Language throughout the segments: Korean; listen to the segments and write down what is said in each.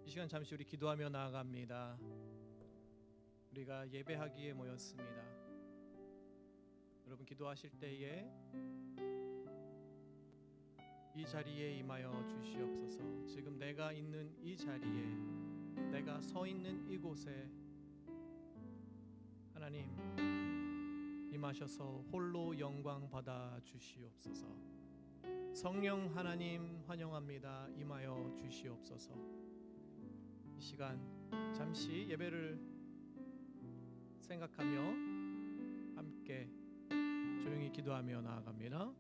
이 시간 잠시 우리 기도하며 나아갑니다. 우리가 예배하기에 모였습니다. 여러분 기도하실 때에 이 자리에 임하여 주시옵소서. 지금 내가 있는 이 자리에, 내가 서 있는 이곳에 하나님 임하셔서 홀로 영광 받아 주시옵소서. 성령 하나님 환영합니다. 임하여 주시옵소서. 이 시간 잠시 예배를 생각하며 함께 조용히 기도하며 나아갑니다.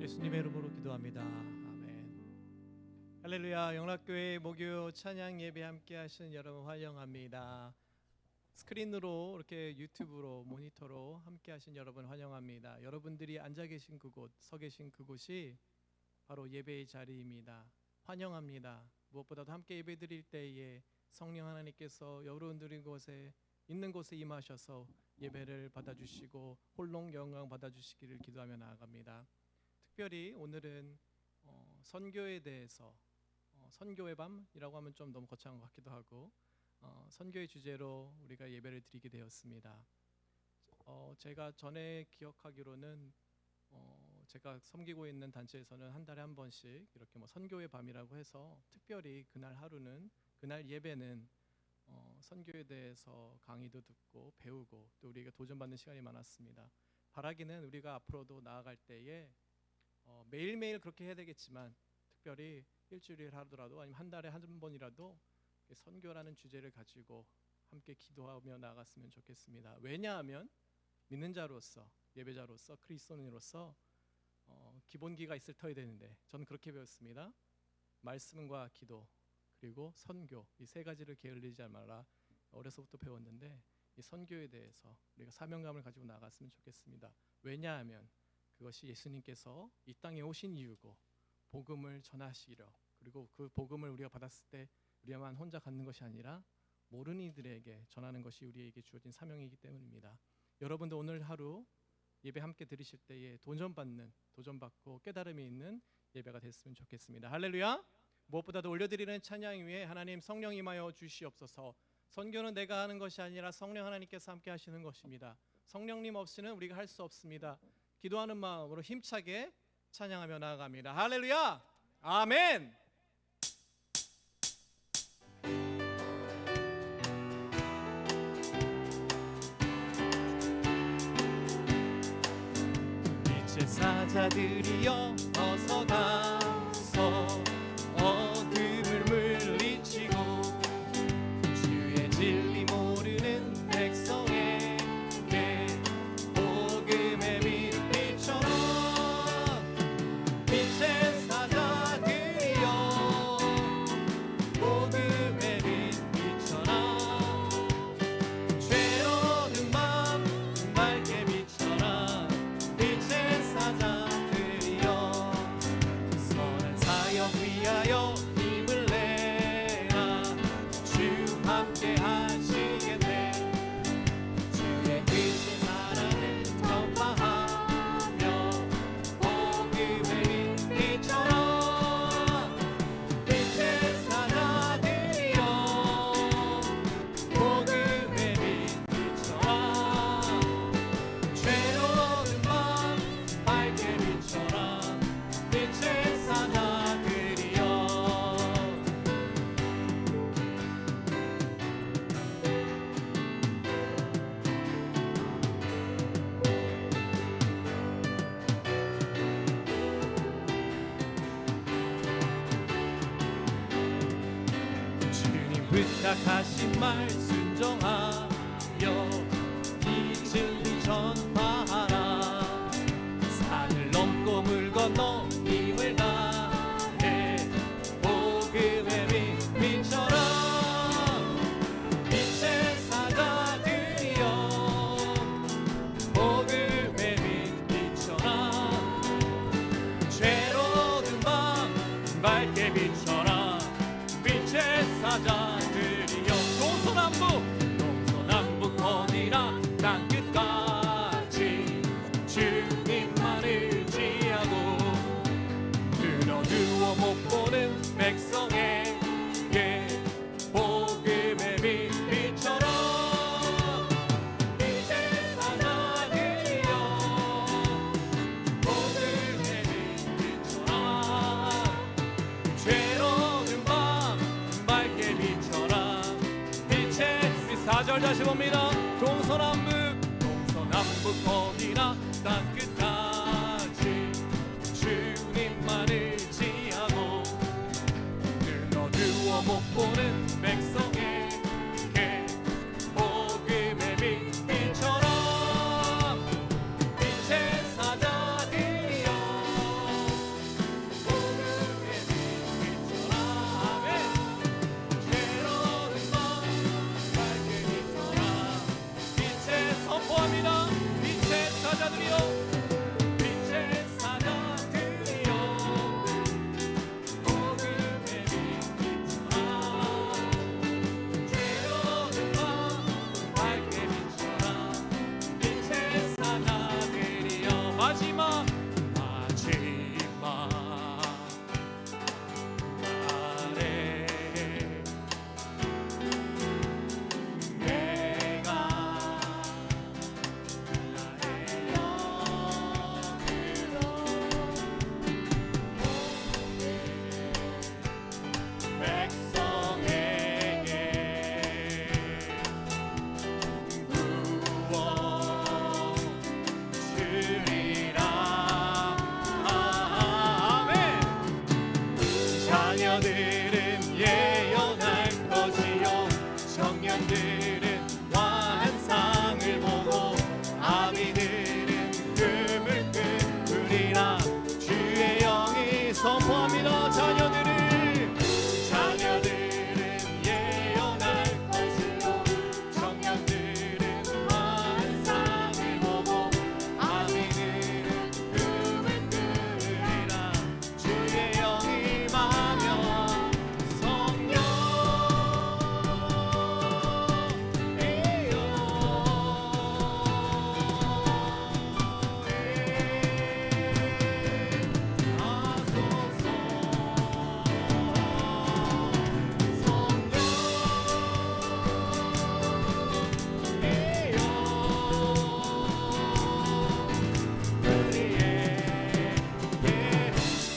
예수님의 이름으로 기도합니다. 아멘. 할렐루야. 영락교회 목요 찬양 예배 함께 하신 여러분 환영합니다. 스크린으로 이렇게 유튜브로 모니터로 함께 하신 여러분 환영합니다. 여러분들이 앉아 계신 그곳, 서 계신 그곳이 바로 예배의 자리입니다. 환영합니다. 무엇보다도 함께 예배 드릴 때에 성령 하나님께서 여러분들의 곳에 있는 곳에 임하셔서 예배를 받아주시고 홀로 영광 받아주시기를 기도하며 나아갑니다. 특별히 오늘은 선교에 대해서 선교의 밤이라고 하면 좀 너무 거창한 것 같기도 하고 선교의 주제로 우리가 예배를 드리게 되었습니다. 제가 전에 기억하기로는 제가 섬기고 있는 단체에서는 한 달에 한 번씩 이렇게 선교의 밤이라고 해서 특별히 그날 하루는 그날 예배는 선교에 대해서 강의도 듣고 배우고 또 우리가 도전받는 시간이 많았습니다. 바라기는 우리가 앞으로도 나아갈 때에 매일매일 그렇게 해야 되겠지만 특별히 일주일에 하더라도 아니면 한 달에 한 번이라도 선교라는 주제를 가지고 함께 기도하며 나아갔으면 좋겠습니다. 왜냐하면 믿는 자로서 예배자로서 그리스도인으로서 기본기가 있을 터야 되는데 저는 그렇게 배웠습니다. 말씀과 기도 그리고 선교 이 세 가지를 게을리지 말라 어려서부터 배웠는데 이 선교에 대해서 우리가 사명감을 가지고 나아갔으면 좋겠습니다. 왜냐하면 그것이 예수님께서 이 땅에 오신 이유고 복음을 전하시기로 그리고 그 복음을 우리가 받았을 때 우리만 혼자 갖는 것이 아니라 모르는 이들에게 전하는 것이 우리에게 주어진 사명이기 때문입니다. 여러분도 오늘 하루 예배 함께 드리실 때에 도전받고 깨달음이 있는 예배가 됐으면 좋겠습니다. 할렐루야. 무엇보다도 올려드리는 찬양 위에 하나님 성령 임하여 주시옵소서. 선교는 내가 하는 것이 아니라 성령 하나님께서 함께 하시는 것입니다. 성령님 없이는 우리가 할 수 없습니다. 기도하는 마음으로 힘차게 찬양하며 나아갑니다. 할렐루야. 아멘. 빛의 사자들이여 어서 가서 어둠을 물리치고 주의 진리 모르는 백성에게 복음의 빛 비춰라. 빛의 사자들이여 복음의 빛 비춰라. 죄로는 밤 밝게 비춰라. 빛의 사자들이여 부탁하신 말 순종하여 이 진리 전파하라. 산을 넘고 물 건너 힘을 다해 복음의 빛 비춰라. 빛의 사자들이여 복음의 빛 비춰라. 죄로운 밤 밝게 비춰라. 빛의 사자들이여 동서남북 어디나 땅끝까지 주님만 의지하고 들어주어 못 보는 백성에게 복음의 빛 비춰라. 빛의 사자들이여 복음의 빛 비춰라. 죄로운 밤 밝게 비춰라. 빛의 4절 다시 봅니다. 동서남북 어디나 땅끝까지 주님만 의지하고 들어주어 못 보는 백성에게 복음의 빛 비춰라. 빛의 사자들이여 복음의 빛 비춰라. 아멘. 죄로운 밤 밝게 비춰라. 빛의 선포합니다. 빛의 사자들이여 빛의 사자들이여 복음의 빛 비춰라. 죄로운 밤 밝게 비춰라. 빛의 사자들이여 마지막 날에 내가 자녀들은 예언할 것이요 청년들은 환상을 보고 아비들은 꿈을 꾸리라. 주의 영이 선포합니다. 자녀들은 예언할 것이요 청년들은 환상을 보고 아비들은 꿈을 꾸리라. 주의 영이 임하며 성령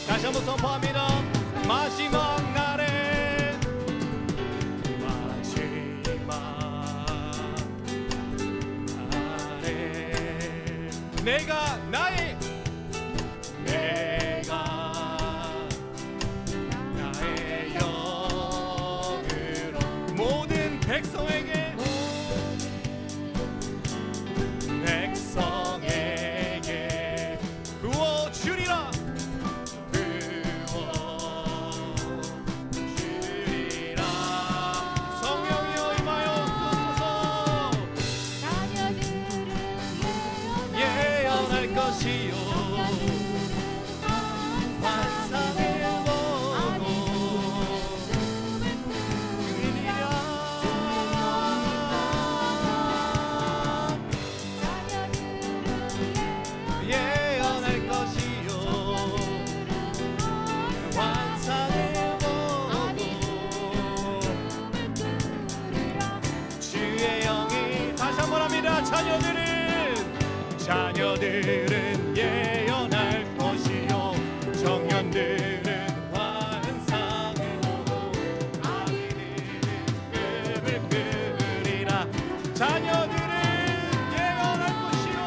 다시 한번 선포합니다. 마지막 날에 내가 나의 영으로 모든 백성에게 부어주리라. 성령이여 임하여 주소서. 예언할 것이요 환상을 보고 그리리라. 예언할 것이요 환상을 보고 주의 영이 다시 한번 합니다. 자녀들은 예언할 것이요 청년들은 환상을 보고 아이들은 꿈을 꾸리라. 자녀들은 예언할 것이요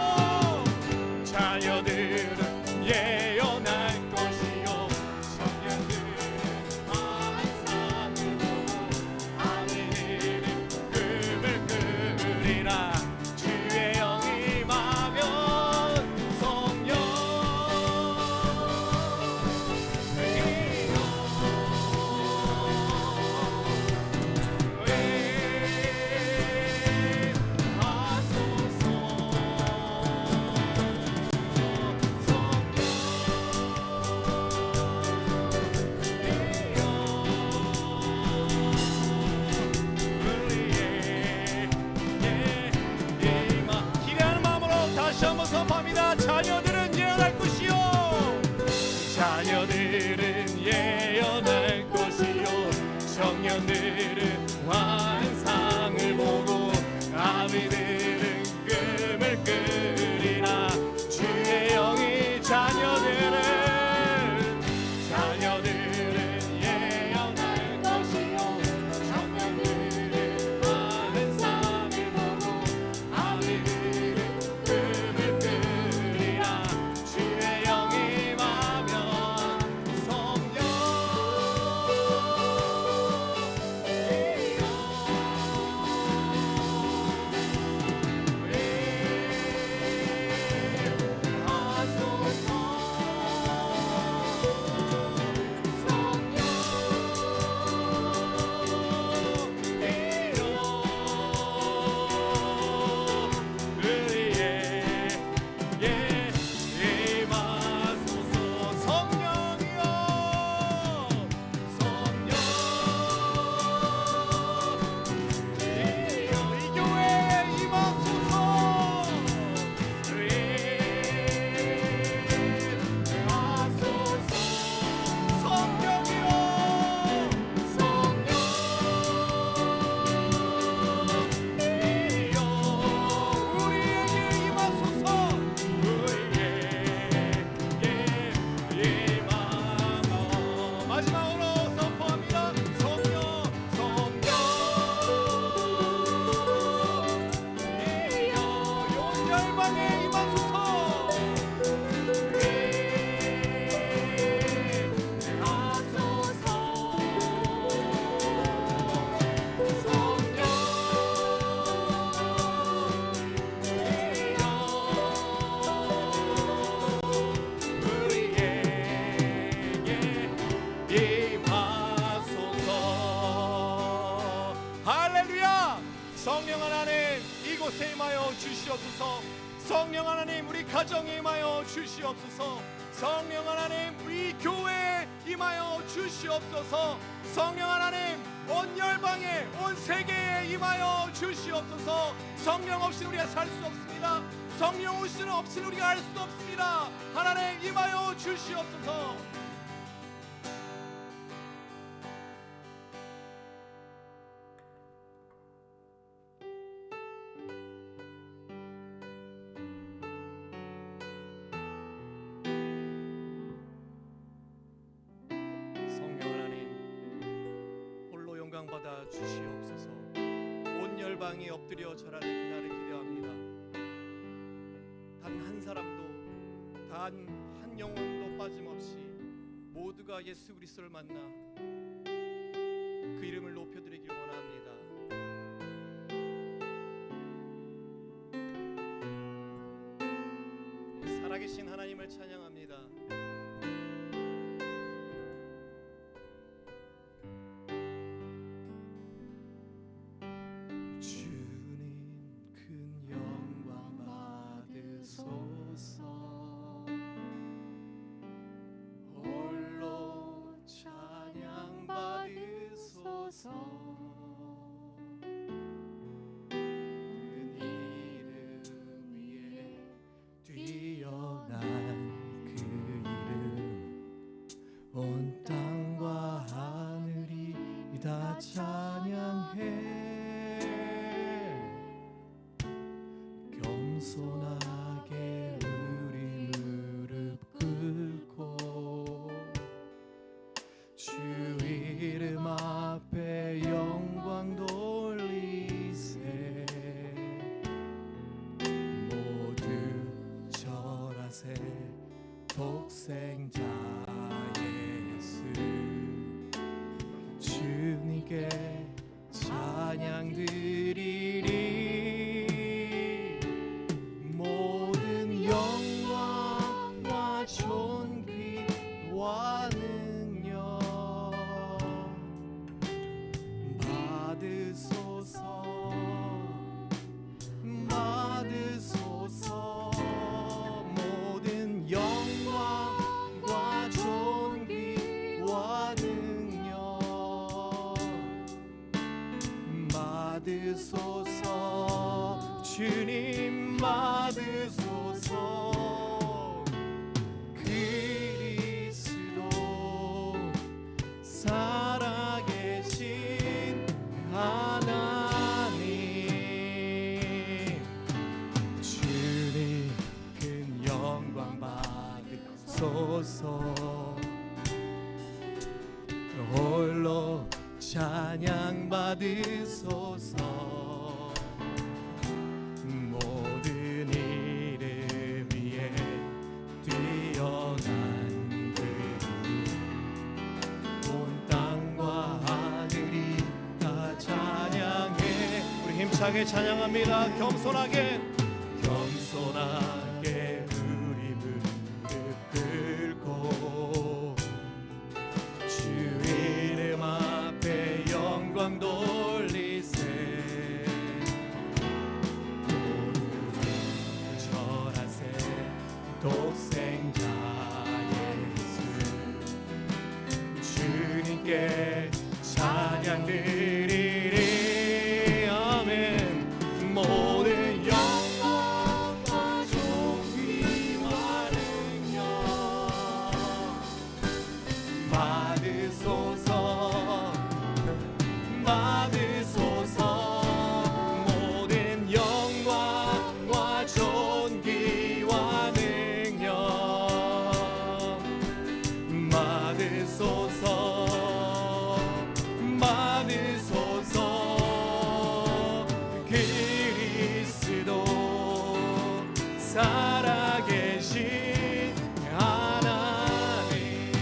자녀들은 예언할 것이요 청년들은 환상을 보고 아이들은 청년들은 환상을 보고 아비들은 꿈을 꾸리라. 주의 영이 자녀들은 예언할 것이요 청년들은 환상을 보고 아비들은 꿈을 꾸리라. 주의 영이 임하면 성령 성령 하나님 이곳에 임하여 주시옵소서. 성령 하나님 우리 가정에 임하여 주시옵소서. 성령 하나님 우리 교회에 임하여 주시옵소서. 성령 하나님 온 열방에 온 세계에 임하여 주시옵소서. 성령 없이는 우리가 살 수 없습니다. 성령 없이는 우리가 알 수 없습니다. 하나님 임하여 주시옵소서. 받아 주시옵소서. 온 열방이 엎드려 절하는 그날을 기대합니다. 단 한 사람도 단 한 영혼도 빠짐없이 모두가 예수 그리스도를 만나 그 이름을 높여드리길 원합니다. 살아계신 하나님을 찬양합니다. 온 땅과 하늘이 다 찬양해. 겸손하게 우리 무릎 꿇고 주 이름 앞에 영광 돌리세. 모두 절하세. 독생자 주님께 찬양 드리리. 모든 영광과 존귀와 능력 받으소서. 받으소서. 모든 영광과 존귀와 받으소서. 주님 받으소서. 그리스도 살아계신 찬양 받으소서. 모든 이름 위에 뛰어난 그분, 온 땅과 하늘이 다 찬양해. 우리 힘차게 찬양합니다. 겸손하게 우리 무릎 꿇고 주 이름 앞에 영광 돌리세. 모두 절하세. 독생자 예수 주님께 찬양 드리리. 아멘. 모든 영광과 존귀와 능력 받으소서. 모든 영광과 존귀와 능력 받으소서. 그리스도 살아계신 하나님.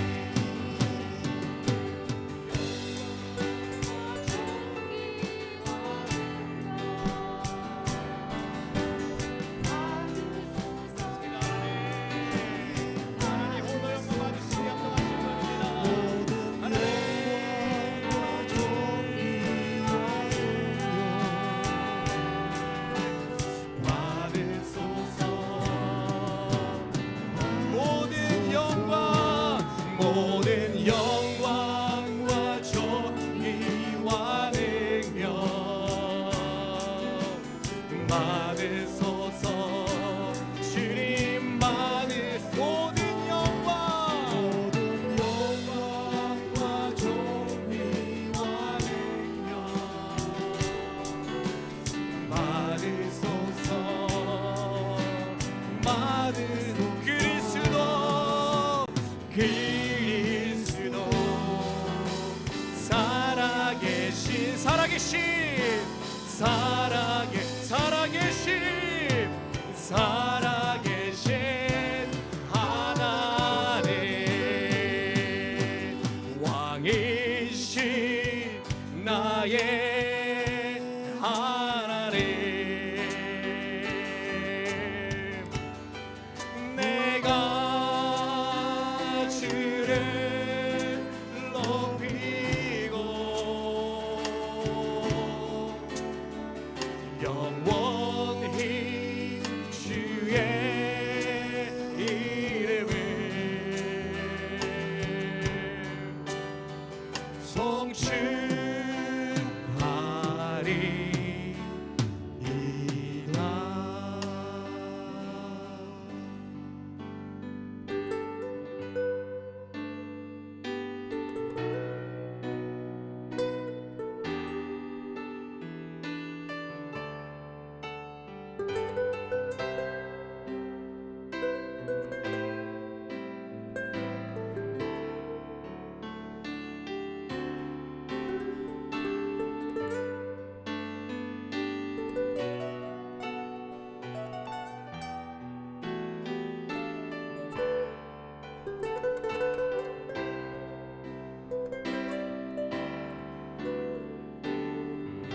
하나님 홀로 영광 받으시기 합당하신 모든 영광과 존귀와 능력 받으소서. 주님 모든 영광과 존귀와 능력 받으소서. 그리스도 살아계신 하나님. 왕이신 나의 하나님. 내가 주를 높이고 영원히 주의 이름을 송축하리이다.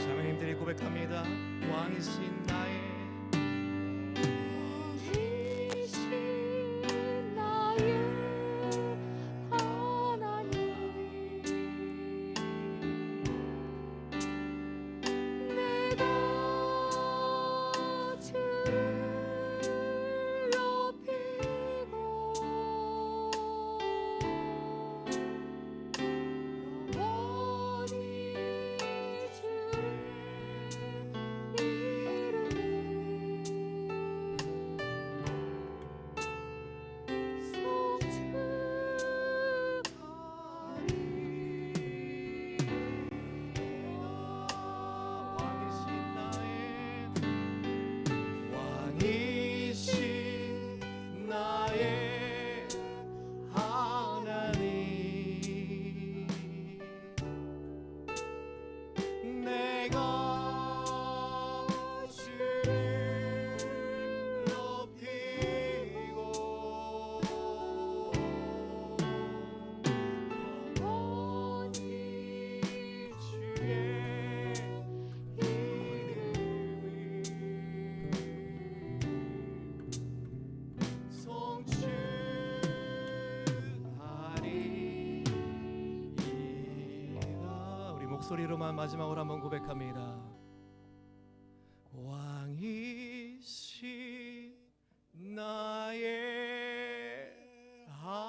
자매님들이 고백합니다. 왕이신 나의 목소리로만 마지막으로 한번 고백합니다. 왕이신 나의 하나님,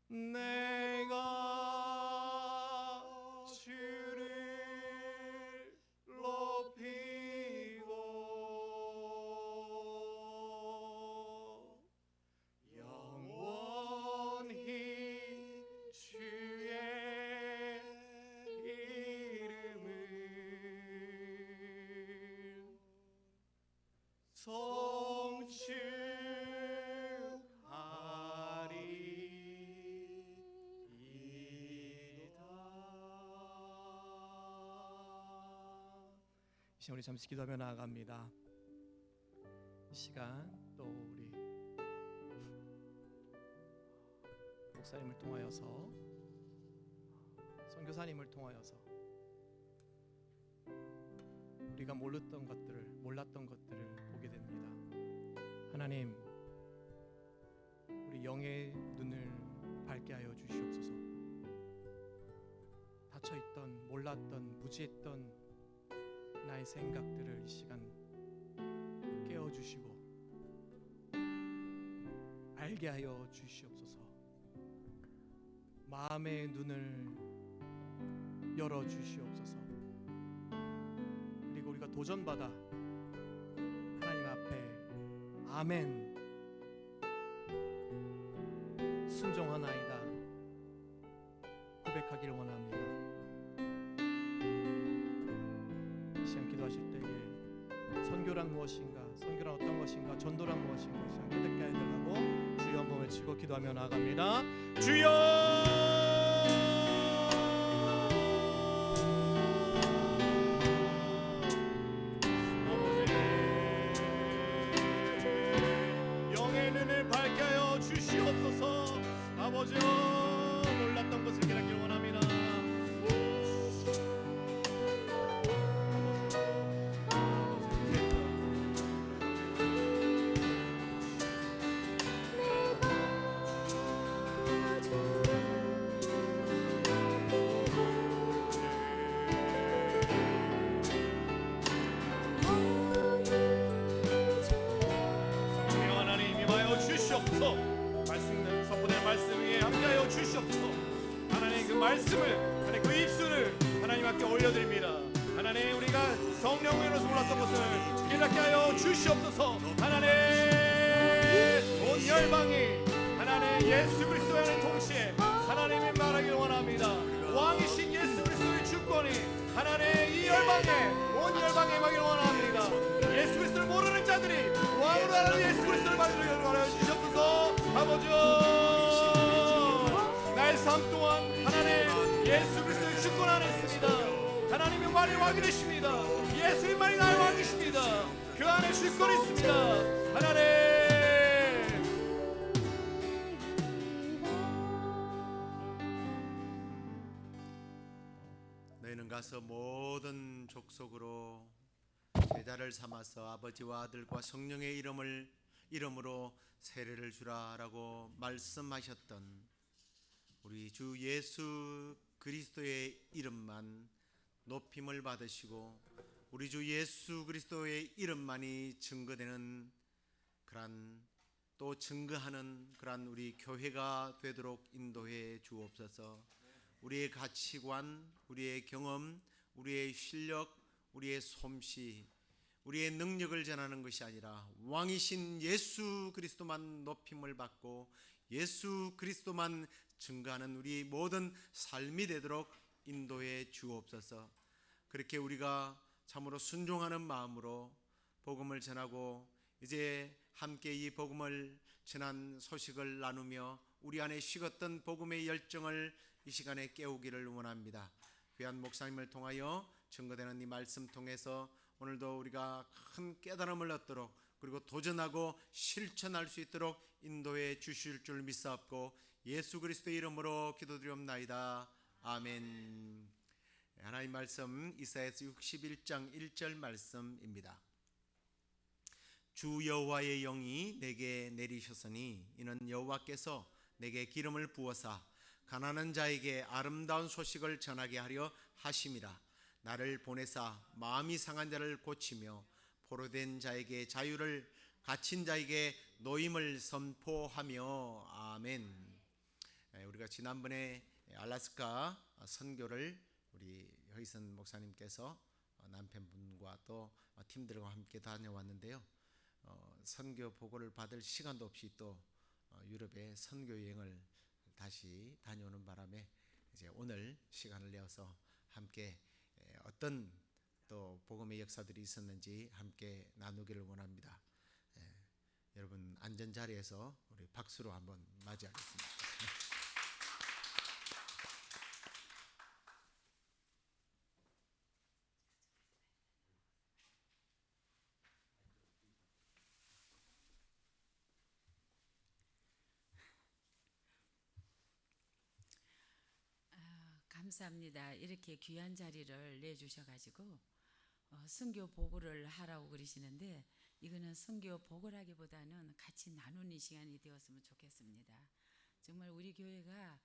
내가 주를 높이고 영원히 주의 이름을 이 시간 우리 잠시 기도하며 나아갑니다. 이 시간 또 우리 목사님을 통하여서, 선교사님을 통하여서 우리가 몰랐던 것들을 보게 됩니다. 하나님, 우리 영의 눈을 밝게 하여 주시옵소서. 닫혀있던, 몰랐던, 무지했던 나의 생각들을 이 시간 깨워주시고 알게 하여 주시옵소서. 마음의 눈을 열어주시옵소서. 그리고 우리가 도전받아 하나님 앞에 아멘, 순종하나이다 고백하기를 원합니다. 이 시간 기도하실 때에 선교란 무엇인가, 선교란 어떤 것인가, 전도란 무엇인가 이 시간 깨닫게 해달라고 주여 한번 외치고 기도하며 나아갑니다. 주여! 밝게 하여 주시옵소서. 아버지여, 몰랐던 것을 깨닫기를 원합니다. 말씀 위에 함께하여 주시옵소서. 하나님 그 말씀을, 하나님 그 입술을 하나님 앞에 올려드립니다. 하나님 우리가 성령으로서 몰랐던 것을 깨닫게 하여 주시옵소서. 하나님 온 열방이 하나님 예수 그리스도의 하나님 통치에 하나님이 말하기를 원합니다. 왕이신 예수 그리스도의 주권이 하나님 이 열방에, 온 열방에 임하기를 원합니다. 예수 그리스도를 모르는 자들이 왕으로 하나님 예수 그리스도를 받으려고 하여 주시옵소서. 아버지여, 나의 삶 동안 하나님 예수 그리스도의 주권 안에 있습니다. 하나님의 말이 왕이 되십니다. 예수의 말이 나의 왕이십니다. 그 안에 주권이 있습니다. 하나님, 너희는 가서 모든 족속으로 제자를 삼아서 아버지와 아들과 성령의 이름으로 세례를 주라라고 말씀하셨던 우리 주 예수 그리스도의 이름만 높임을 받으시고 우리 주 예수 그리스도의 이름만이 증거되는 그런, 또 증거하는 그런 우리 교회가 되도록 인도해 주옵소서. 우리의 가치관, 우리의 경험, 우리의 실력, 우리의 솜씨, 우리의 능력을 전하는 것이 아니라 왕이신 예수 그리스도만 높임을 받고 예수 그리스도만 증거하는 우리 모든 삶이 되도록 인도해 주옵소서. 그렇게 우리가 참으로 순종하는 마음으로 복음을 전하고 이제 함께 이 복음을 전한 소식을 나누며 우리 안에 식었던 복음의 열정을 이 시간에 깨우기를 원합니다. 귀한 목사님을 통하여 증거되는 이 말씀 통해서 오늘도 우리가 큰 깨달음을 얻도록, 그리고 도전하고 실천할 수 있도록 인도해 주실 줄 믿사옵고 예수 그리스도의 이름으로 기도드리옵나이다. 아멘. 하나님 말씀 이사야서 61장 1절 말씀입니다. 주 여호와의 영이 내게 내리셨으니 이는 여호와께서 내게 기름을 부어사 가난한 자에게 아름다운 소식을 전하게 하려 하심이라. 나를 보내사 마음이 상한 자를 고치며 포로된 자에게 자유를, 갇힌 자에게 노임을 선포하며. 아멘. 우리가 지난번에 알래스카 선교를 우리 허이선 목사님께서 남편분과 또 팀들과 함께 다녀왔는데요. 선교 보고를 받을 시간도 없이 또 유럽의 선교 여행을 다시 다녀오는 바람에 이제 오늘 시간을 내어서 함께 어떤 또 복음의 역사들이 있었는지 함께 나누기를 원합니다. 여러분 앉은 자리에서 우리 박수로 한번 맞이하겠습니다. 감사합니다. 이렇게 귀한 자리를 내주셔가지고 선교 보고를 하라고 그러시는데, 이거는 선교 보고라기보다는 같이 나누는 시간이 되었으면 좋겠습니다. 정말 우리 교회가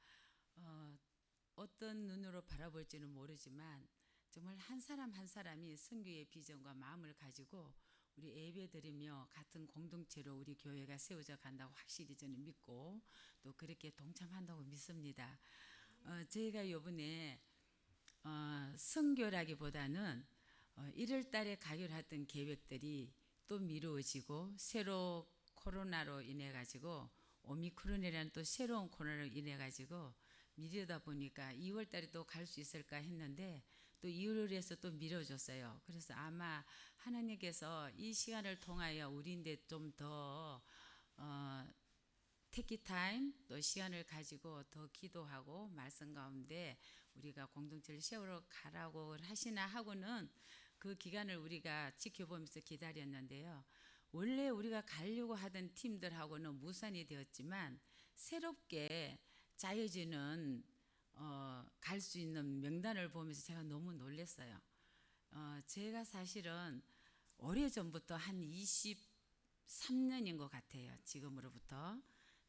어떤 눈으로 바라볼지는 모르지만 정말 한 사람 한 사람이 선교의 비전과 마음을 가지고 우리 예배드리며 같은 공동체로 우리 교회가 세워져 간다고 확실히 저는 믿고 또 그렇게 동참한다고 믿습니다. 저희가 이번에 선교라기보다는 1월 달에 가기로 했던 계획들이 또 미루어지고, 새로 코로나로 인해 가지고 오미크론이라는 또 새로운 코로나로 인해 가지고 미루다 보니까 2월 달에 또 갈 수 있을까 했는데 또 2월에서 또 미뤄졌어요. 그래서 아마 하나님께서 이 시간을 통하여 우리인데 좀 더 테키 타임 또 시간을 가지고 더 기도하고 말씀 가운데 우리가 공동체를 세우러 가라고 하시나 하고는 그 기간을 우리가 지켜보면서 기다렸는데요. 원래 우리가 가려고 하던 팀들하고는 무산이 되었지만 새롭게 짜여지는 갈 수 있는 명단을 보면서 제가 너무 놀랐어요. 제가 사실은 오래전부터 한 23년인 것 같아요. 지금으로부터.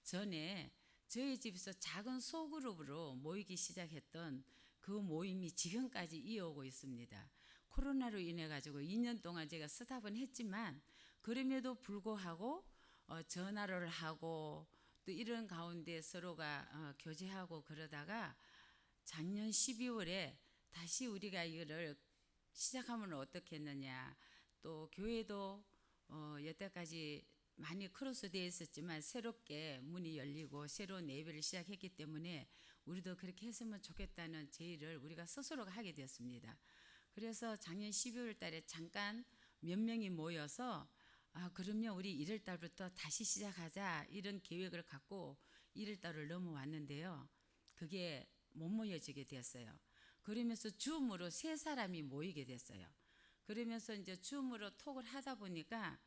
전에 저희 집에서 작은 소그룹으로 모이기 시작했던 그 모임이 지금까지 이어오고 있습니다. 코로나로 인해 가지고 2년 동안 제가 스탑은 했지만 그럼에도 불구하고 전화를 하고 또 이런 가운데 서로가 교제하고 그러다가 작년 12월에 다시 우리가 이거를 시작하면 어떻게 했느냐. 또 교회도 여태까지 많이 크로스되어 있었지만 새롭게 문이 열리고 새로운 예배를 시작했기 때문에 우리도 그렇게 했으면 좋겠다는 제의를 우리가 스스로가 하게 되었습니다. 그래서 작년 12월 달에 잠깐 몇 명이 모여서 그러면 우리 1월 달부터 다시 시작하자 이런 계획을 갖고 1월 달을 넘어왔는데요. 그게 못 모여지게 됐어요. 그러면서 줌으로 3사람이 모이게 됐어요. 그러면서 이제 줌으로 톡을 하다 보니까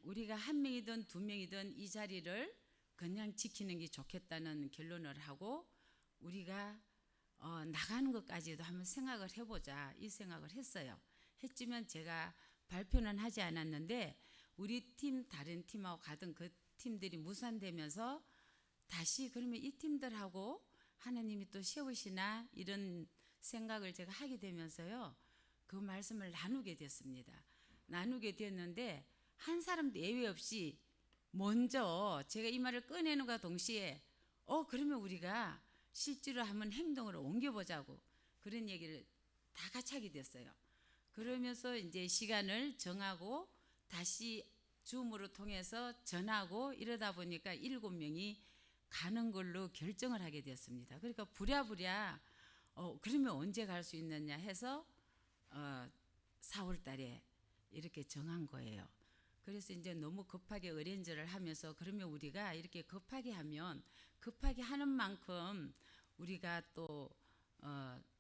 우리가 1명이든 2명이든 이 자리를 그냥 지키는 게 좋겠다는 결론을 하고 우리가 나가는 것까지도 한번 생각을 해보자 이 생각을 했어요. 했지만 제가 발표는 하지 않았는데 우리 팀 다른 팀하고 가던 그 팀들이 무산되면서 다시 그러면 이 팀들하고 하나님이 또 세우시나 이런 생각을 제가 하게 되면서요. 그 말씀을 나누게 됐습니다. 나누게 됐는데 한 사람도 예외 없이 먼저 제가 이 말을 꺼내는과 동시에 그러면 우리가 실제로 한번 행동으로 옮겨보자고 그런 얘기를 다 같이 하게 됐어요. 그러면서 이제 시간을 정하고 다시 줌으로 통해서 전하고 이러다 보니까 7명이 가는 걸로 결정을 하게 됐습니다. 그러니까 부랴부랴 그러면 언제 갈 수 있느냐 해서 4월 달에 이렇게 정한 거예요. 그래서 이제 너무 급하게 어레인지를 하면서 그러면 우리가 이렇게 급하게 하면 급하게 하는 만큼 우리가 또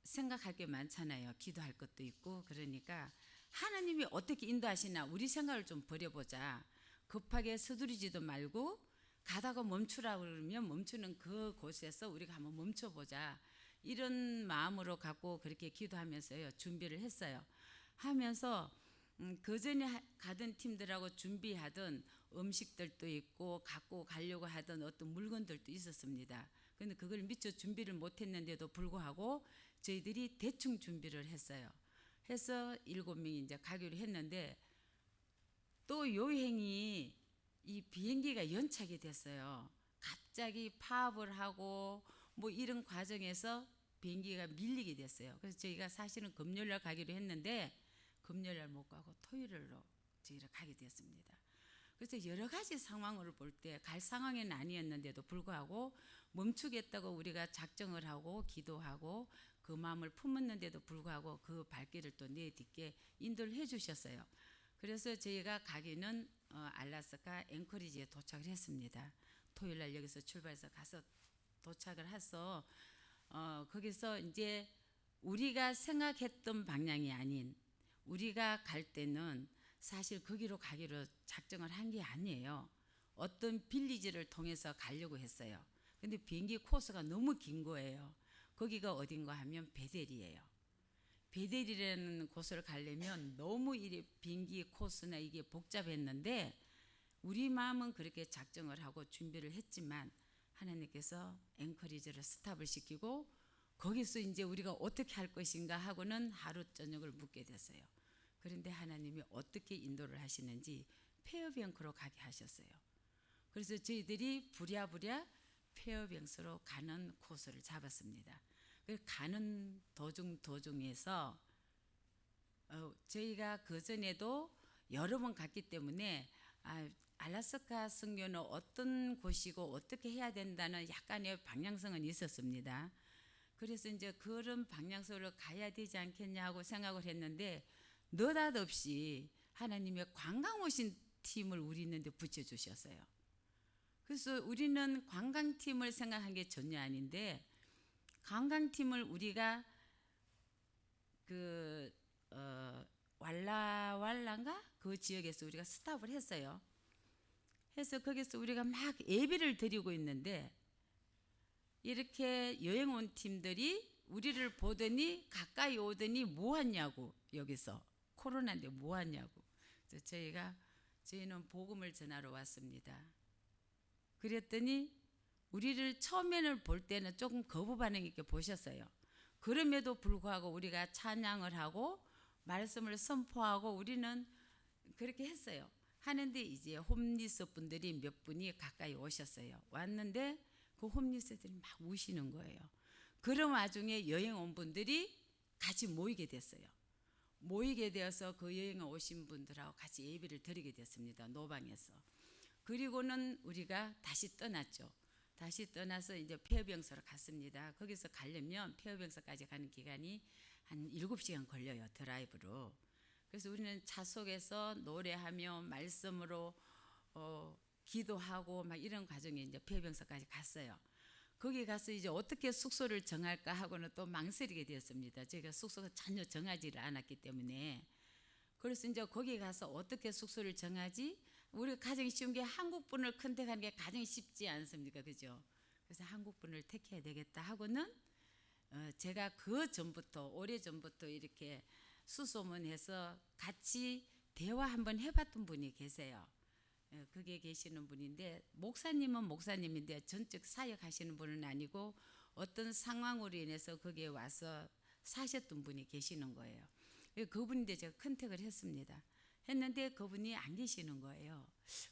생각할 게 많잖아요. 기도할 것도 있고 그러니까 하나님이 어떻게 인도하시나 우리 생각을 좀 버려보자. 급하게 서두르지도 말고 가다가 멈추라고 그러면 멈추는 그곳에서 우리가 한번 멈춰보자. 이런 마음으로 갖고 그렇게 기도하면서요. 준비를 했어요. 하면서 그 전에 가던 팀들하고 준비하던 음식들도 있고 갖고 가려고 하던 어떤 물건들도 있었습니다. 근데 그걸 미처 준비를 못했는데도 불구하고 저희들이 대충 준비를 했어요. 해서 7명이 이제 가기로 했는데 또 여행이 이 비행기가 연착이 됐어요. 갑자기 파업을 하고 뭐 이런 과정에서 비행기가 밀리게 됐어요. 그래서 저희가 사실은 금요일날 가기로 했는데 금요일날 못 가고 토요일로 저희가 가게 됐습니다. 그래서 여러 가지 상황을 볼 때 갈 상황은 아니었는데도 불구하고 멈추겠다고 우리가 작정을 하고 기도하고 그 마음을 품었는데도 불구하고 그 발길을 또 내딛게 인도를 해주셨어요. 그래서 저희가 가기는 알래스카 앵커리지에 도착을 했습니다. 토요일날 여기서 출발해서 가서 도착을 해서 거기서 이제 우리가 생각했던 방향이 아닌 우리가 갈 때는 사실 거기로 가기로 작정을 한 게 아니에요. 어떤 빌리지를 통해서 가려고 했어요. 근데 비행기 코스가 너무 긴 거예요. 거기가 어딘가 하면 베델이에요. 베델이라는 곳을 가려면 너무 이 비행기 코스나 이게 복잡했는데 우리 마음은 그렇게 작정을 하고 준비를 했지만 하나님께서 앵커리지를 스탑을 시키고 거기서 이제 우리가 어떻게 할 것인가 하고는 하루 저녁을 묵게 됐어요. 그런데 하나님이 어떻게 인도를 하시는지 페어뱅크로 가게 하셨어요. 그래서 저희들이 부랴부랴 페어뱅크로 가는 코스를 잡았습니다. 가는 도중에서 저희가 그 전에도 여러 번 갔기 때문에 알래스카 선교는 어떤 곳이고 어떻게 해야 된다는 약간의 방향성은 있었습니다. 그래서 이제 그런 방향성으로 가야 되지 않겠냐고 생각을 했는데 느닷없이 하나님의 관광 오신 팀을 우리 있는데 붙여주셨어요. 그래서 우리는 관광팀을 생각한 게 전혀 아닌데 관광팀을 우리가 왈라왈라인가 그 지역에서 우리가 스탑을 했어요. 해서 거기서 우리가 막 예배를 드리고 있는데 이렇게 여행 온 팀들이 우리를 보더니 가까이 오더니 뭐 하냐고 여기서 코로나인데 뭐 하냐고. 그래서 저희는 복음을 전하러 왔습니다. 그랬더니 우리를 처음에는 볼 때는 조금 거부 반응 있게 보셨어요. 그럼에도 불구하고 우리가 찬양을 하고 말씀을 선포하고 우리는 그렇게 했어요. 하는데 이제 홈리스 분들이 몇 분이 가까이 오셨어요. 왔는데 그 홈리스들이 막 우시는 거예요. 그런 와중에 여행 온 분들이 같이 모이게 됐어요. 모이게 되어서 그 여행에 오신 분들하고 같이 예배를 드리게 됐습니다. 노방에서. 그리고는 우리가 다시 떠났죠. 다시 떠나서 이제 페어뱅크로 갔습니다. 거기서 가려면 페어뱅크까지 가는 기간이 한 7시간 걸려요. 드라이브로. 그래서 우리는 차 속에서 노래하며 말씀으로 기도하고 막 이런 과정에 이제 페어뱅크까지 갔어요. 거기 가서 이제 어떻게 숙소를 정할까 하고는 또 망설이게 되었습니다. 저희가 숙소가 전혀 정하지를 않았기 때문에. 그래서 이제 거기 가서 어떻게 숙소를 정하지? 우리가 가장 쉬운 게 한국분을 컨택하는 게 가장 쉽지 않습니까? 그죠? 그래서 한국분을 택해야 되겠다 하고는 제가 그 전부터 오래전부터 이렇게 수소문해서 같이 대화 한번 해봤던 분이 계세요. 그게 계시는 분인데 목사님은 목사님인데 전적 사역하시는 분은 아니고 어떤 상황으로 인해서 거기에 와서 사셨던 분이 계시는 거예요. 그분인데 제가 컨택을 했습니다. 했는데 그분이 안 계시는 거예요.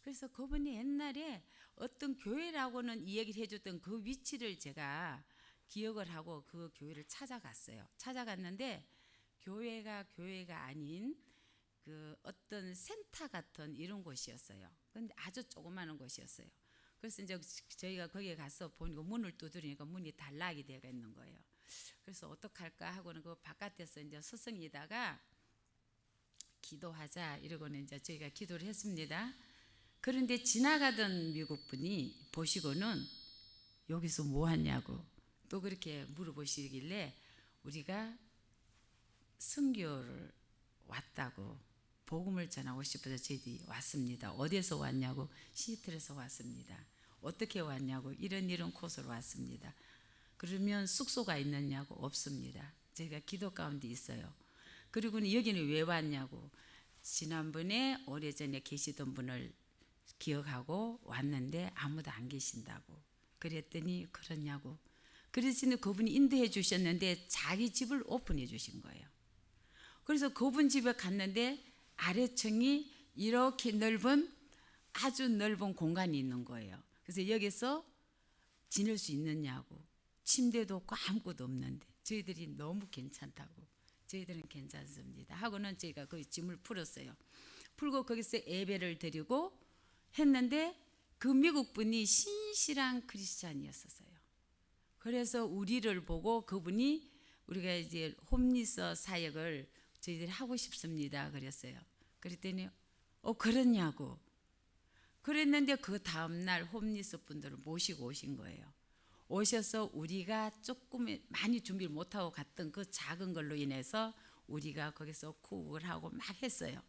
그래서 그분이 옛날에 어떤 교회라고는 이야기를 해줬던 그 위치를 제가 기억을 하고 그 교회를 찾아갔어요. 찾아갔는데 교회가 아닌 그 어떤 센터 같은 이런 곳이었어요. 근데 아주 조그마한 곳이었어요. 그래서 이제 저희가 거기에 가서 보니까 문을 두드리니까 문이 단락이 되어 있는 거예요. 그래서 어떡할까 하고는 그 바깥에서 이제 서성이다가 기도하자 이러고는 이제 저희가 기도를 했습니다. 그런데 지나가던 미국 분이 보시고는 여기서 뭐 하냐고 또 그렇게 물어보시길래 우리가 선교를 왔다고 복음을 전하고 싶어서 저희들이 왔습니다. 어디서 왔냐고 시애틀에서 왔습니다. 어떻게 왔냐고 이런 코스로 왔습니다. 그러면 숙소가 있느냐고 없습니다. 저희가 기도 가운데 있어요. 그리고는 여기는 왜 왔냐고 지난번에 오래전에 계시던 분을 기억하고 왔는데 아무도 안 계신다고. 그랬더니 그러냐고. 그러시는 그분이 인도해 주셨는데 자기 집을 오픈해 주신 거예요. 그래서 그분 집에 갔는데 아래층이 이렇게 넓은 아주 넓은 공간이 있는 거예요. 그래서 여기서 지낼 수 있느냐고. 침대도 없고 아무것도 없는데 저희들이 너무 괜찮다고. 저희들은 괜찮습니다 하고는 저희가 그 짐을 풀었어요. 풀고 거기서 예배를 드리고 했는데 그 미국 분이 신실한 크리스찬이었어요. 그래서 우리를 보고 그분이 우리가 이제 홈리스 사역을 저희들이 하고 싶습니다 그랬어요. 그랬더니 그러냐고. 그랬는데 그 다음날 홈리스 분들을 모시고 오신 거예요. 오셔서 우리가 조금 많이 준비를 못하고 갔던 그 작은 걸로 인해서 우리가 거기서 쿡을 하고 막 했어요.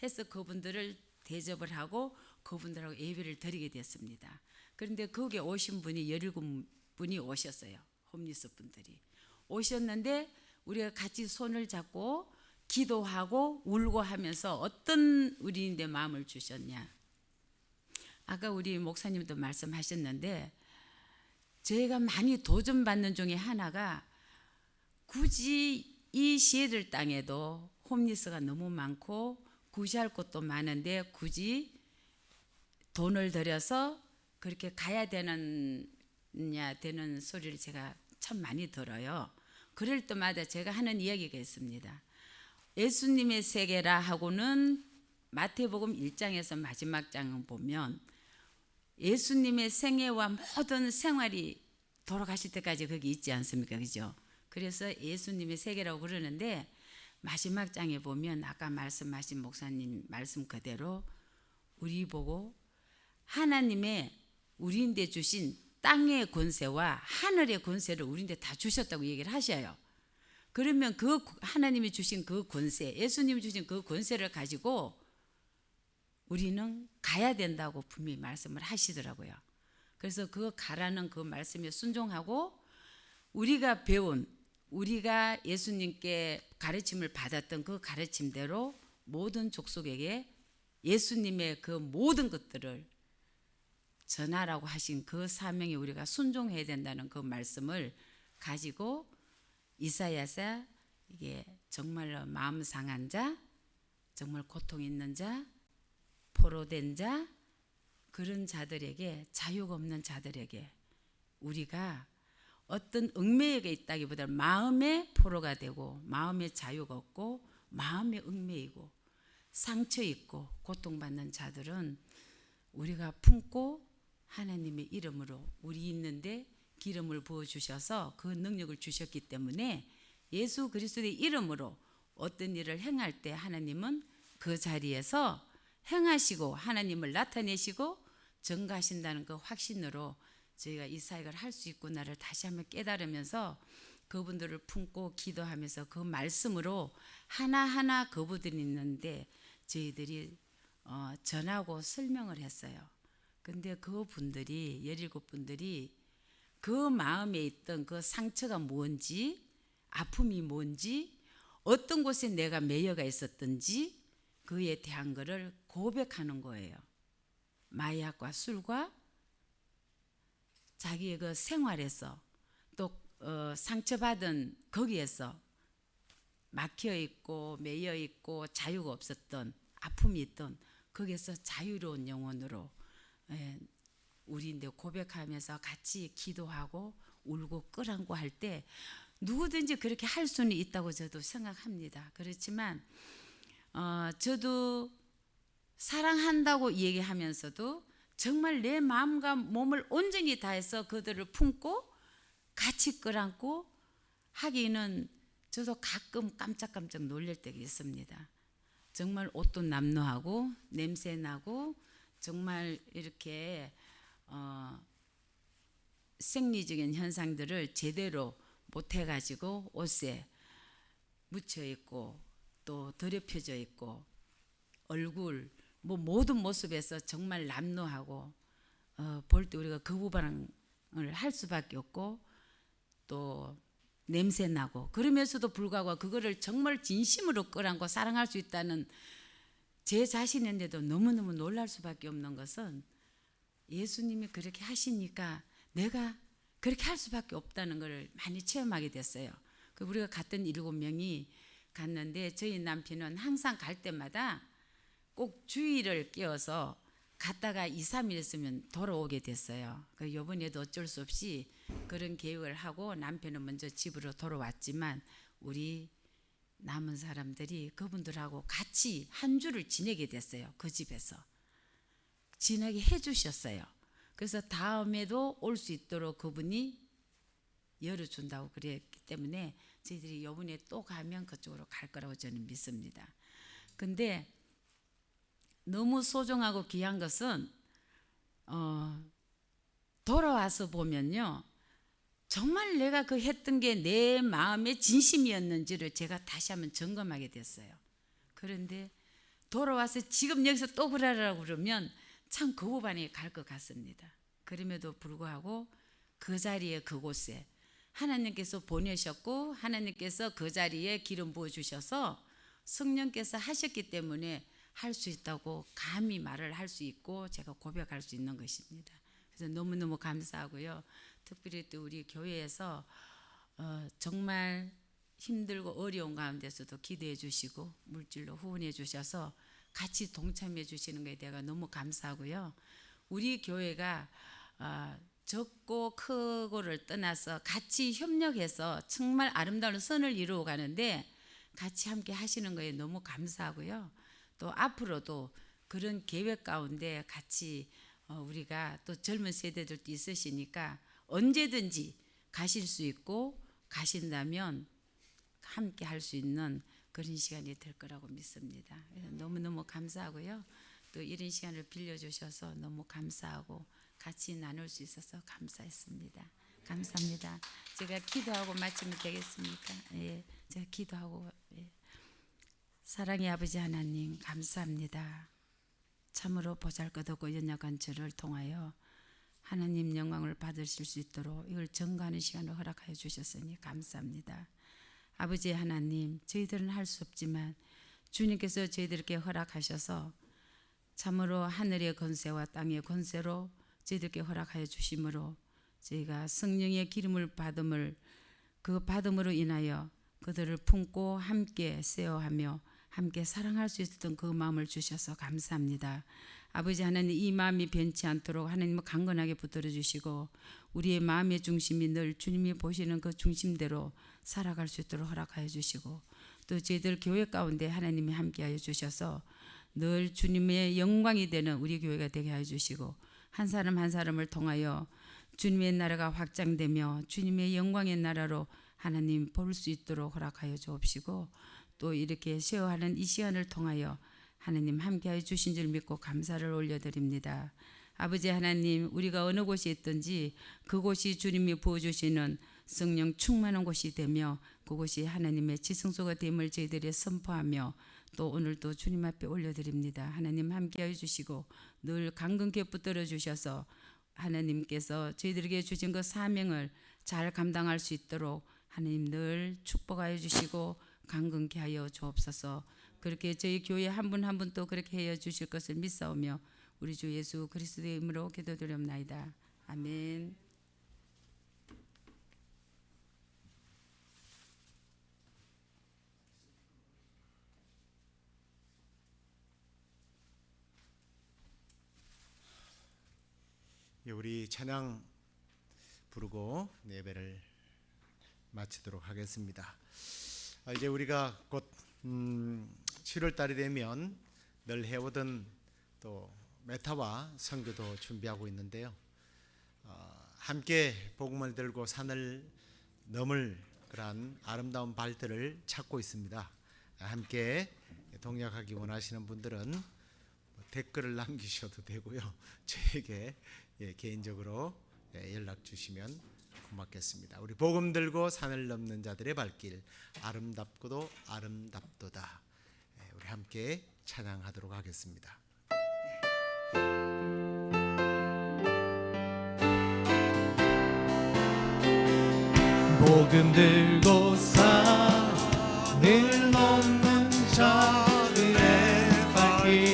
해서 그분들을 대접을 하고 그분들하고 예배를 드리게 됐습니다. 그런데 거기에 오신 분이 17분이 오셨어요. 홈리스 분들이 오셨는데 우리가 같이 손을 잡고 기도하고 울고 하면서 어떤 우리인데 마음을 주셨냐. 아까 우리 목사님도 말씀하셨는데 저희가 많이 도전받는 중에 하나가 굳이 이 시애틀 땅에도 홈리스가 너무 많고 구시할 곳도 많은데 굳이 돈을 들여서 그렇게 가야 되는 소리를 제가 참 많이 들어요. 그럴 때마다 제가 하는 이야기가 있습니다. 예수님의 세계라 하고는 마태복음 1장에서 마지막 장을 보면 예수님의 생애와 모든 생활이 돌아가실 때까지 거기 있지 않습니까? 그죠? 그래서 예수님의 세계라고 그러는데 마지막 장에 보면 아까 말씀하신 목사님 말씀 그대로 우리 보고 하나님의 우리인데 주신 땅의 권세와 하늘의 권세를 우리인데 다 주셨다고 얘기를 하셔요. 그러면 그 하나님이 주신 그 권세, 예수님이 주신 그 권세를 가지고 우리는 가야 된다고 분명히 말씀을 하시더라고요. 그래서 그 가라는 그 말씀에 순종하고 우리가 배운 우리가 예수님께 가르침을 받았던 그 가르침대로 모든 족속에게 예수님의 그 모든 것들을 전하라고 하신 그 사명에 우리가 순종해야 된다는 그 말씀을 가지고 이사야서 이게 정말로 마음 상한 자, 정말 고통 있는 자, 포로된 자, 그런 자들에게 자유가 없는 자들에게 우리가 어떤 얽매이게 있다기보다 마음의 포로가 되고 마음의 자유가 없고 마음의 얽매이고 상처 있고 고통받는 자들은 우리가 품고 하나님의 이름으로 우리 있는데 기름을 부어주셔서 그 능력을 주셨기 때문에 예수 그리스도의 이름으로 어떤 일을 행할 때 하나님은 그 자리에서 행하시고 하나님을 나타내시고 증거하신다는 그 확신으로 저희가 이 사역을 할 수 있구나를 다시 한번 깨달으면서 그분들을 품고 기도하면서 그 말씀으로 하나하나 그분들이 있는데 저희들이 전하고 설명을 했어요. 근데 그분들이 17분들이 그 마음에 있던 그 상처가 뭔지 아픔이 뭔지 어떤 곳에 내가 매여가 있었던지 그에 대한 것을 고백하는 거예요. 마약과 술과 자기의 그 생활에서 또 상처받은 거기에서 막혀 있고 매여 있고 자유가 없었던 아픔이 있던 거기에서 자유로운 영혼으로 우리인데 고백하면서 같이 기도하고 울고 끌안고 할 때 누구든지 그렇게 할 수는 있다고 저도 생각합니다. 그렇지만 저도 사랑한다고 얘기하면서도 정말 내 마음과 몸을 온전히 다해서 그들을 품고 같이 끌안고 하기는 저도 가끔 깜짝깜짝 놀랄 때가 있습니다. 정말 옷도 남루하고 냄새나고 정말 이렇게 생리적인 현상들을 제대로 못해가지고 옷에 묻혀있고 또 더럽혀져 있고 얼굴 모든 모습에서 정말 남루하고 볼 때 우리가 거부반응을 할 수밖에 없고 또 냄새나고 그러면서도 불구하고 그거를 정말 진심으로 끌안고 사랑할 수 있다는 제 자신인데도 너무너무 놀랄 수밖에 없는 것은 예수님이 그렇게 하시니까 내가 그렇게 할 수밖에 없다는 걸 많이 체험하게 됐어요. 우리가 갔던 7명이 갔는데 저희 남편은 항상 갈 때마다 꼭 주의를 끼워서 갔다가 2, 3일 있으면 돌아오게 됐어요. 이번에도 어쩔 수 없이 그런 계획을 하고 남편은 먼저 집으로 돌아왔지만 우리 남은 사람들이 그분들하고 같이 한 주를 지내게 됐어요. 그 집에서 지내게 해주셨어요. 그래서 다음에도 올 수 있도록 그분이 열어준다고 그랬기 때문에 저희들이 이번에 또 가면 그쪽으로 갈 거라고 저는 믿습니다. 근데 너무 소중하고 귀한 것은 돌아와서 보면요, 정말 내가 그 했던 게 내 마음의 진심이었는지를 제가 다시 한번 점검하게 됐어요. 그런데 돌아와서 지금 여기서 또 그러라고 그러면 참 거부반응이 갈 것 같습니다. 그럼에도 불구하고 그 자리에 그곳에 하나님께서 보내셨고 하나님께서 그 자리에 기름 부어주셔서 성령께서 하셨기 때문에 할 수 있다고 감히 말을 할 수 있고 제가 고백할 수 있는 것입니다. 그래서 너무너무 감사하고요. 특별히 또 우리 교회에서 정말 힘들고 어려운 가운데서도 기도해 주시고 물질로 후원해 주셔서 같이 동참해 주시는 것에 대해 너무 감사하고요. 우리 교회가 적고 크고를 떠나서 같이 협력해서 정말 아름다운 선을 이루어 가는데 같이 함께 하시는 거에 너무 감사하고요. 또 앞으로도 그런 계획 가운데 같이 우리가 또 젊은 세대들도 있으시니까 언제든지 가실 수 있고 가신다면 함께 할 수 있는 그런 시간이 될 거라고 믿습니다. 그래서 너무너무 감사하고요. 또 이런 시간을 빌려주셔서 너무 감사하고 같이 나눌 수 있어서 감사했습니다. 감사합니다. 제가 기도하고 마치면 되겠습니까? 예, 제가 기도하고. 예. 사랑의 아버지 하나님 감사합니다. 참으로 보잘것없고 연약한 저를 통하여 하나님 영광을 받으실 수 있도록 이걸 증거하는 시간을 허락하여 주셨으니 감사합니다. 아버지 하나님, 저희들은 할 수 없지만 주님께서 저희들께 허락하셔서 참으로 하늘의 권세와 땅의 권세로 저희들께 허락하여 주심으로 저희가 성령의 기름을 그 받음으로 인하여 그들을 품고 함께 세워하며 함께 사랑할 수 있었던 그 마음을 주셔서 감사합니다. 아버지 하나님, 이 마음이 변치 않도록 하나님을 강건하게 붙들어 주시고 우리의 마음의 중심이 늘 주님이 보시는 그 중심대로 살아갈 수 있도록 허락하여 주시고 또 저희들 교회 가운데 하나님이 함께하여 주셔서 늘 주님의 영광이 되는 우리 교회가 되게 하여 주시고 한 사람 한 사람을 통하여 주님의 나라가 확장되며 주님의 영광의 나라로 하나님 볼 수 있도록 허락하여 주옵시고 또 이렇게 쉐어하는 이 시간을 통하여 하나님 함께하여 주신 줄 믿고 감사를 올려드립니다. 아버지 하나님, 우리가 어느 곳에 있든지 그곳이 주님이 부어주시는 성령 충만한 곳이 되며 그곳이 하나님의 지성소가 됨을 저희들이 선포하며 또 오늘도 주님 앞에 올려드립니다. 하나님 함께하여 주시고 늘 강건케 붙들어 주셔서 하나님께서 저희들에게 주신 그 사명을 잘 감당할 수 있도록 하나님 늘 축복하여 주시고 강건케 하여 주옵소서. 그렇게 저희 교회 한 분 한 분 또 그렇게 하여 주실 것을 믿사오며 우리 주 예수 그리스도의 이름으로 기도드립나이다. 아멘. 우리 찬양 부르고 예배를 마치도록 하겠습니다. 이제 우리가 곧 7월 달이 되면 늘 해오던 또 메타와 선교도 준비하고 있는데요. 함께 복음을 들고 산을 넘을 그러한 아름다운 발들을 찾고 있습니다. 함께 동역하기 원하시는 분들은 댓글을 남기셔도 되고요. 저에게 개인적으로 연락 주시면 고맙겠습니다. 우리 복음 들고 산을 넘는 자들의 발길 아름답고도 아름답도다. 우리 함께 찬양하도록 하겠습니다. 복음 들고 산을 넘는 자들의 발길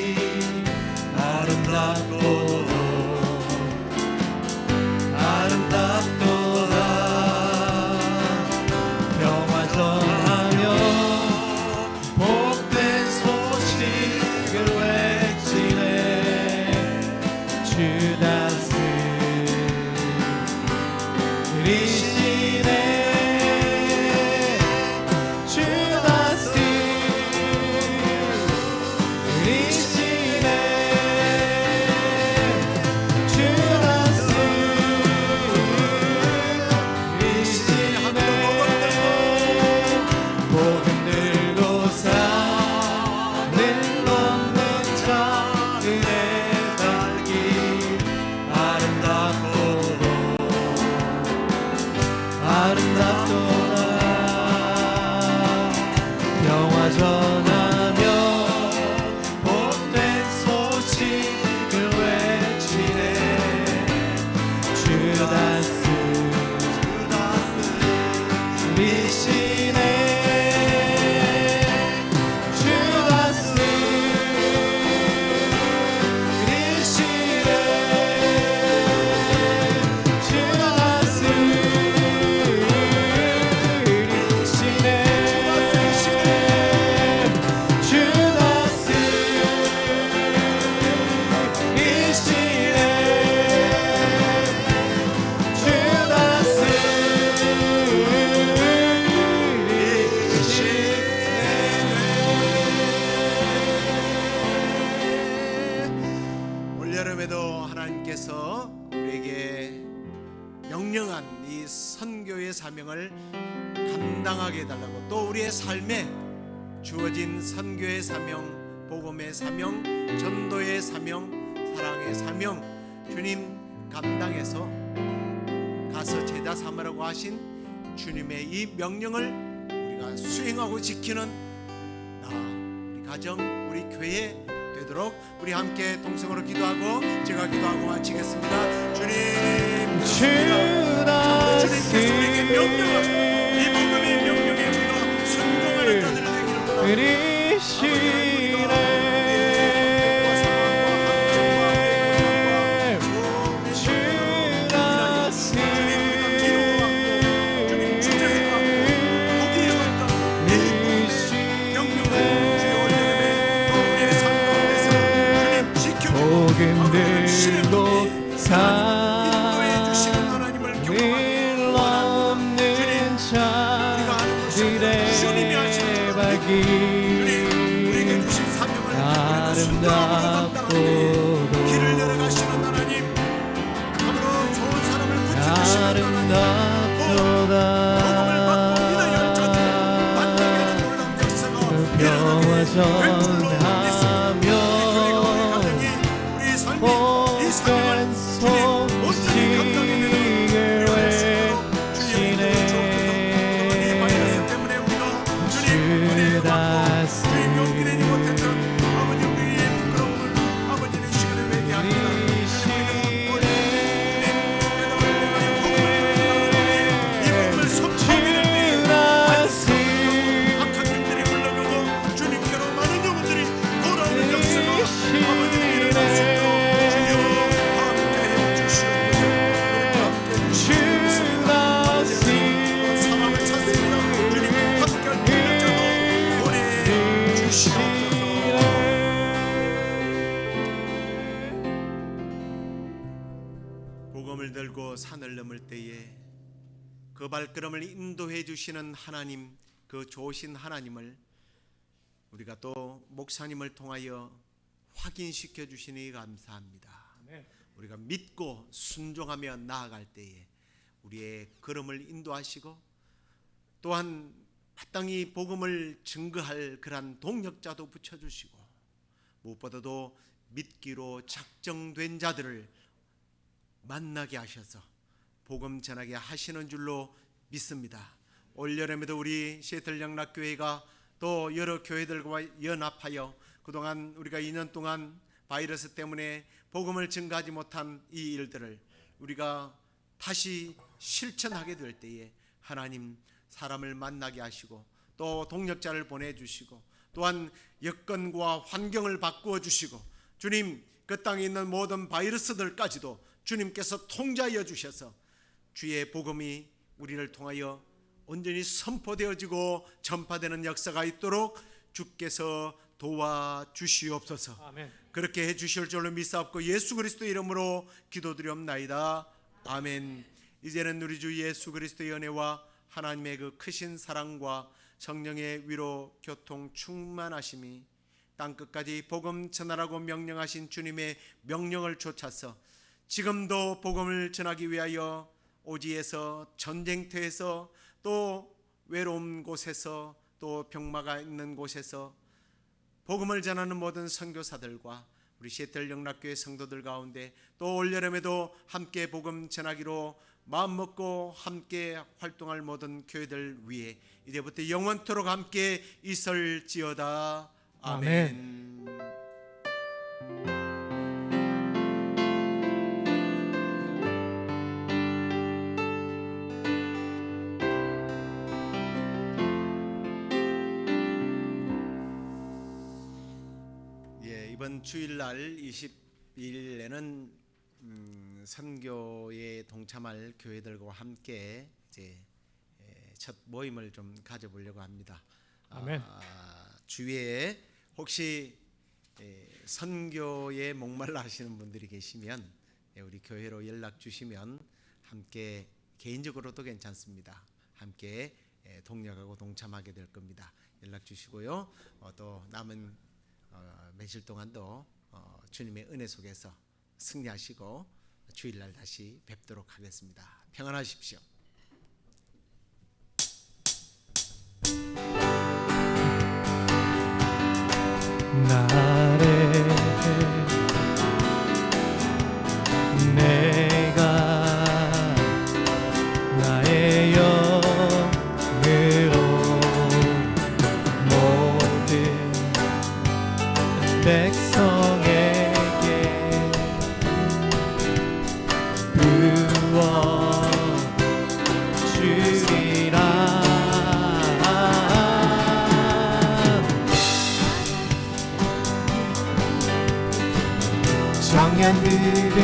아름답도다 평화 전하며 복된 소식을 외치네 주다스 리시네 주다스 리시네 주다스 리시네 주다스 올여름에도 하나님께서 우리에게 명령한 이 선교의 사명을 감당하게 해달라고, 또 우리의 삶에 주어진 선교의 사명, 복음의 사명, 전도의 사명, 사랑의 사명, 주님 감당해서 가서 제자 삼으라고 하신 주님의 이 명령을 우리가 수행하고 지키는 나, 우리 가정, 우리 교회 되도록 우리 함께 동성으로 기도하고 제가 기도하고 마치겠습니다. 주님, 주님께서 우리에게 명령을, 이 복음의 명령에 우리가 순종하는 자들을 되기를 원합니다. 복음들고 인도해 주시는 하나님을 일 없는 자들의 발길 우리에게 주신 사명을 아름답도다 길을 열어가시는 하나님, 참으로 좋은 사람을 붙여주시는 하나님, 아름답도다 복음을 받고 믿어야 할 자들 만나게 하는 놀라운 역사가 평화 전하며 우리 삶이 이 사명을 주님 온전히 감당해내는 주님의 바이러스 때문에 우리가 주님 은혜를 받고 주님 용기 내지 못했던 아버지 우리의 부끄러움을 아버지는 시간을 외게 합니다. 이 복음을 선포하게 될 때에 악한 영들이 물러가고 주님께로 많은 영혼들이 돌아오는 역사가 아버지는 일어날 수 있도록 주여 함께해 주시옵소서. 상황을 찾습니다. 주님 함께할 능력자도 보내 주시옵소서. 복음을 들고 산을 넘을 때에 그 발걸음을 인도해 주시는 하나님, 그 좋으신 하나님을 우리가 또 목사님을 통하여 확인시켜 주시니 감사합니다. 우리가 믿고 순종하며 나아갈 때에 우리의 걸음을 인도하시고 또한 마땅히 복음을 증거할 그러한 동력자도 붙여주시고 무엇보다도 믿기로 작정된 자들을 만나게 하셔서 복음 전하게 하시는 줄로 믿습니다. 올여름에도 우리 시애틀 영락교회가 또 여러 교회들과 연합하여 그동안 우리가 2년 동안 바이러스 때문에 복음을 증거하지 못한 이 일들을 우리가 다시 실천하게 될 때에 하나님 사람을 만나게 하시고 또 동력자를 보내주시고 또한 여건과 환경을 바꾸어 주시고 주님 그 땅에 있는 모든 바이러스들까지도 주님께서 통제하여 주셔서 주의 복음이 우리를 통하여 온전히 선포되어지고 전파되는 역사가 있도록 주께서 도와주시옵소서. 아멘. 그렇게 해주실 줄로 믿사옵고 예수 그리스도 이름으로 기도드리옵나이다. 아멘. 이제는 우리 주 예수 그리스도의 은혜와 하나님의 그 크신 사랑과 성령의 위로 교통 충만하심이 땅끝까지 복음 전하라고 명령하신 주님의 명령을 좇아서 지금도 복음을 전하기 위하여 오지에서 전쟁터에서 또 외로운 곳에서 또 병마가 있는 곳에서 복음을 전하는 모든 선교사들과 우리 시애틀 영락교회 성도들 가운데 또 올여름에도 함께 복음 전하기로 마음 먹고 함께 활동할 모든 교회들 위해 이제부터 영원토록 함께 있을지어다. 아멘. 예, 이번 주일날 20일에는 선교에 동참할 교회들과 함께 이제 첫 모임을 좀 가져보려고 합니다. 아멘. 주위에 혹시 선교에 목말라 하시는 분들이 계시면 우리 교회로 연락 주시면 함께 개인적으로도 괜찮습니다. 함께 동력하고 동참하게 될 겁니다. 연락 주시고요. 또 남은 며칠 동안도 주님의 은혜 속에서 승리하시고 주일날 다시 뵙도록 하겠습니다. 평안하십시오. 나를 내가 나의 영으로 모든 백성에게 부어 주리라. 청년들을